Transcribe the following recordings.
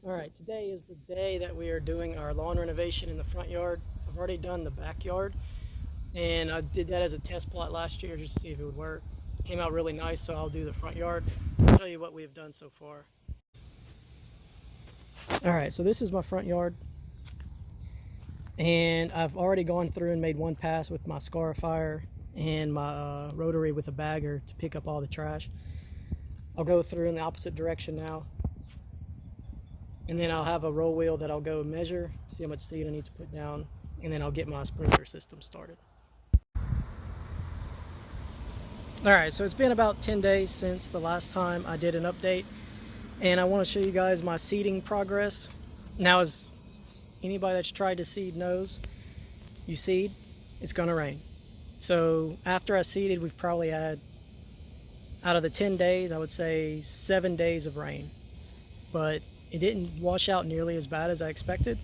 Alright, today is the day that we are doing our lawn renovation in the front yard. I've already done the backyard, and I did that as a test plot last year just to see if it would work. It came out really nice, so I'll do the front yard. I'll show you what we've done so far. Alright, so this is my front yard, and I've already gone through and made one pass with my scarifier and my rotary with a bagger to pick up all the trash. I'll go through in the opposite direction now. And then I'll have a roll wheel that I'll go measure, see how much seed I need to put down, and then I'll get my sprinkler system started. Alright, so it's been about 10 days since the last time I did an update, and I want to show you guys my seeding progress. Now, as anybody that's tried to seed knows, you seed, it's going to rain. So after I seeded, we've probably had, out of the 10 days, I would say 7 days of rain. But it didn't wash out nearly as bad as I expected,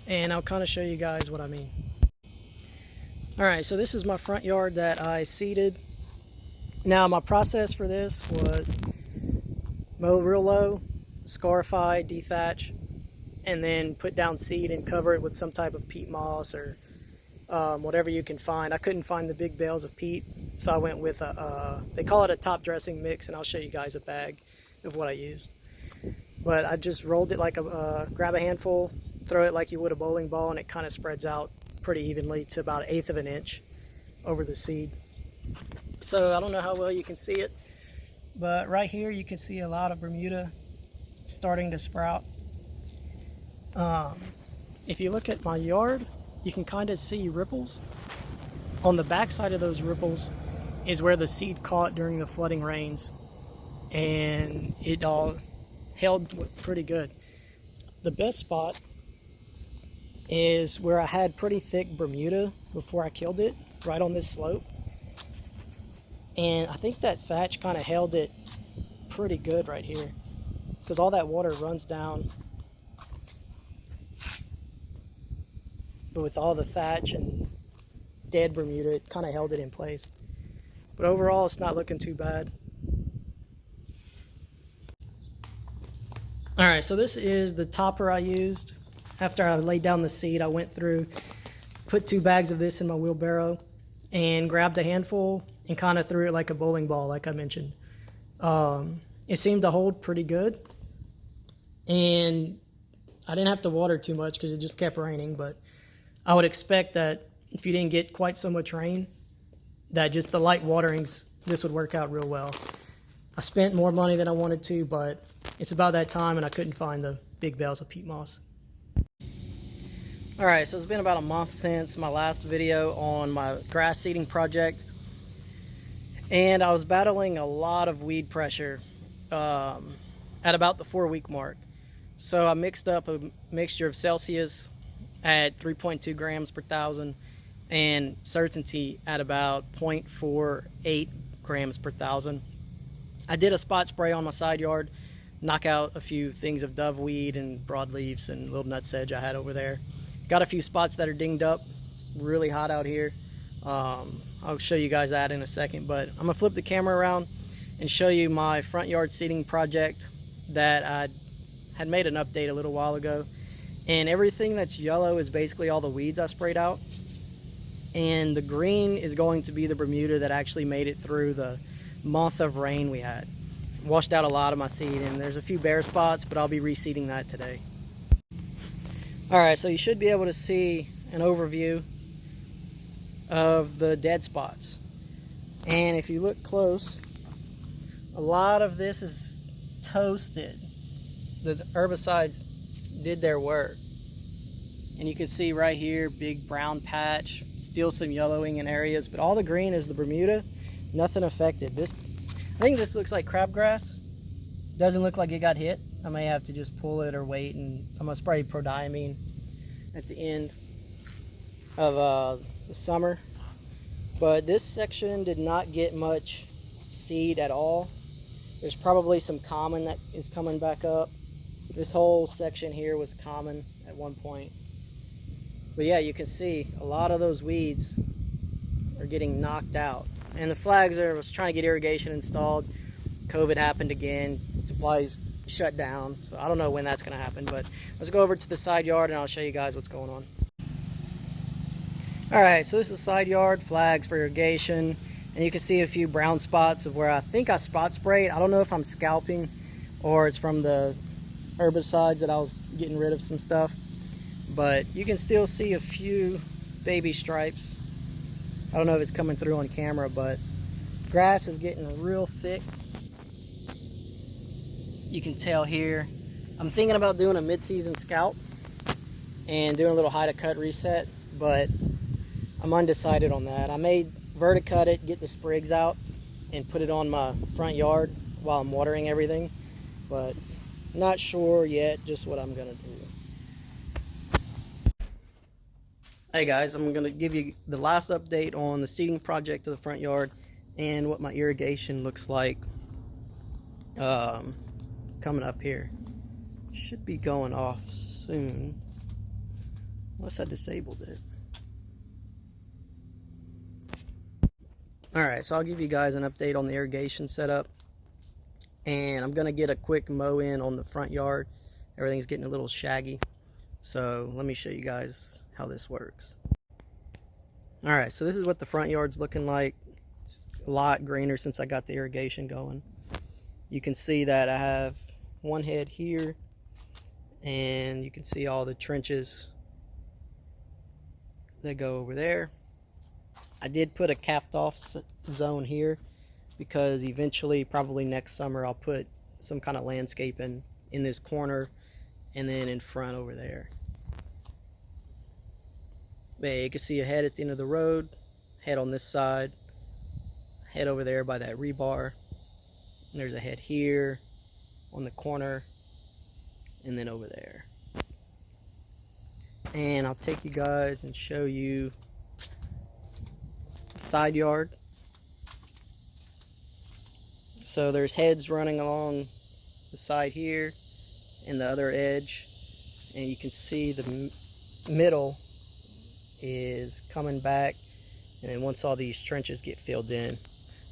and I'll kind of show you guys what I mean. Alright, so this is my front yard that I seeded. Now, my process for this was mow real low, scarify, dethatch, and then put down seed and cover it with some type of peat moss or whatever you can find. I couldn't find the big bales of peat, so I went with they call it a top dressing mix, and I'll show you guys a bag of what I used. But I just rolled it like grab a handful, throw it like you would a bowling ball, and it kind of spreads out pretty evenly to about 1/8 of an inch over the seed. So I don't know how well you can see it, but right here you can see a lot of Bermuda starting to sprout. If you look at my yard, you can kind of see ripples. On the back side of those ripples is where the seed caught during the flooding rains, and it all held pretty good. The best spot is where I had pretty thick Bermuda before I killed it, right on this slope. And I think that thatch kind of held it pretty good right here, because all that water runs down. But with all the thatch and dead Bermuda, it kind of held it in place. But overall, it's not looking too bad. Alright, so this is the topper I used. After I laid down the seed, I went through, put 2 bags of this in my wheelbarrow, and grabbed a handful and kind of threw it like a bowling ball, like I mentioned. It seemed to hold pretty good, and I didn't have to water too much because it just kept raining, but I would expect that if you didn't get quite so much rain, that just the light waterings, this would work out real well. I spent more money than I wanted to, but it's about that time and I couldn't find the big bales of peat moss. Alright, so it's been about a month since my last video on my grass seeding project, and I was battling a lot of weed pressure at about the 4-week mark. So I mixed up a mixture of Celsius at 3.2 grams per thousand and Certainty at about 0.48 grams per thousand. I did a spot spray on my side yard, knock out a few things of doveweed and broadleaves and little nutsedge I had over there. Got a few spots that are dinged up. It's really hot out here. I'll show you guys that in a second, but I'm gonna flip the camera around and show you my front yard seeding project that I had made an update a little while ago. And everything that's yellow is basically all the weeds I sprayed out, and the green is going to be the Bermuda that actually made it through the month of rain we had. Washed out a lot of my seed, and there's a few bare spots, but I'll be reseeding that today. Alright, so you should be able to see an overview of the dead spots. And if you look close, a lot of this is toasted. The herbicides did their work. And you can see right here, big brown patch, still some yellowing in areas, but all the green is the Bermuda. Nothing affected. I think this looks like crabgrass. Doesn't look like it got hit. I may have to just pull it or wait, and I'm gonna spray prodiamine at the end of the summer. But this section did not get much seed at all. There's probably some common that is coming back up. This whole section here was common at one point. But yeah, you can see a lot of those weeds are getting knocked out. And the flags was trying to get irrigation installed. COVID happened again. Supplies shut down. So I don't know when that's going to happen, but let's go over to the side yard and I'll show you guys what's going on. All right, so this is the side yard, flags for irrigation, and you can see a few brown spots of where I think I spot sprayed. I don't know if I'm scalping or it's from the herbicides that I was getting rid of some stuff, but you can still see a few baby stripes. I don't know if it's coming through on camera, but grass is getting real thick. You can tell here. I'm thinking about doing a mid-season scalp and doing a little high to cut reset, but I'm undecided on that. I may verticut it, get the sprigs out, and put it on my front yard while I'm watering everything, but not sure yet just what I'm gonna do. Hey guys, I'm gonna give you the last update on the seeding project of the front yard and what my irrigation looks like coming up here. Should be going off soon, unless I disabled it. Alright, so I'll give you guys an update on the irrigation setup, and I'm gonna get a quick mow in on the front yard. Everything's getting a little shaggy, so let me show you guys how this works. Alright, so this is what the front yard's looking like. It's a lot greener since I got the irrigation going. You can see that I have one head here, and you can see all the trenches that go over there. I did put a capped off zone here because eventually, probably next summer, I'll put some kind of landscaping in this corner and then in front over there. But you can see a head at the end of the road, head on this side, head over there by that rebar, and there's a head here on the corner, and then over there. And I'll take you guys and show you the side yard. So there's heads running along the side here and the other edge, and you can see the middle is coming back, and then once all these trenches get filled in,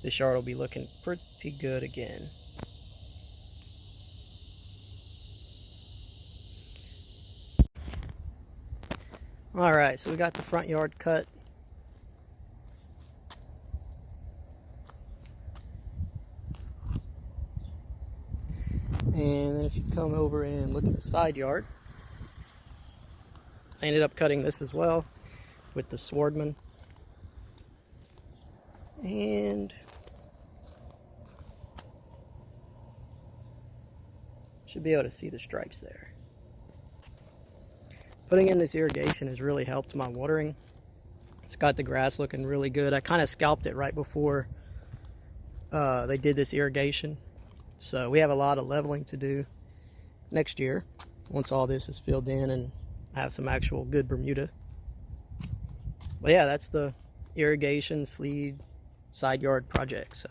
this yard will be looking pretty good again. Alright, so we got the front yard cut. And then if you come over and look at the side yard, I ended up cutting this as well with the Swordman. And should be able to see the stripes there. Putting in this irrigation has really helped my watering. It's got the grass looking really good. I kind of scalped it right before they did this irrigation. So we have a lot of leveling to do next year once all this is filled in and I have some actual good Bermuda. But yeah, that's the irrigation sleeve side yard project. So